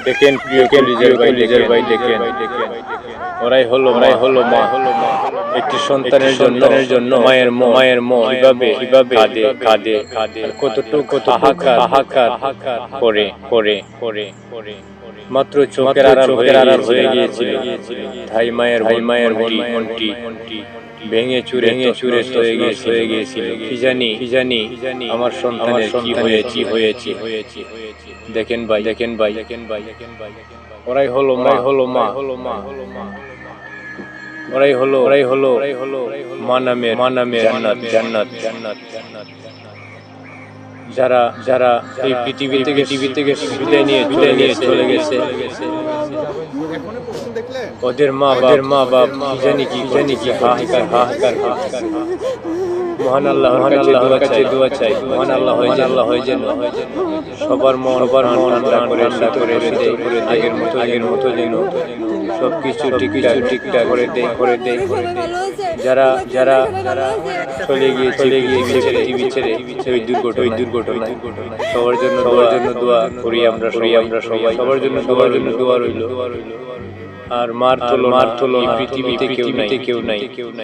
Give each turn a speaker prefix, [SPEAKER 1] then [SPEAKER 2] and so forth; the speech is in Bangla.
[SPEAKER 1] দেখেন প্রিয় কলিজার ভাই দেখেন ওরাই হলো মা। একটি সন্তানের জন্য মায়ের মন কিভাবে কাঁদে কতটুকু হাহাকার করে মাত্র চোখের আড়াল হয়ে গিয়েছিল। তাই মায়ের মনটি ভেঙে চুরে হয়ে গিয়েছিল। কি জানি আমার সন্তানের কি হয়েছে। দেখেন ভাই ওরাই হলো মা। ওরাই হলো মা নামের জান্নাত। যারা এই পৃথিবী থেকে বিদায় নিয়ে চলে গেছে, ওদের মা বাপ কি জানি কি হাহাকার। মহান আল্লাহর কাছে দোয়া চাই, মহান আল্লাহ হয়ে যেন সবার মন ঠান্ডা করে আগের মতো যেন সবকিছু ঠিকঠাক করে দেয়। যারা চলে গিয়েছে পৃথিবী ছেড়ে ওই দুর্ঘটনায় সবার জন্য দোয়া করি আমরা সবাই। সবার জন্য দোয়া রইল। আর মার তোলো পৃথিবীতে কেউ নাই।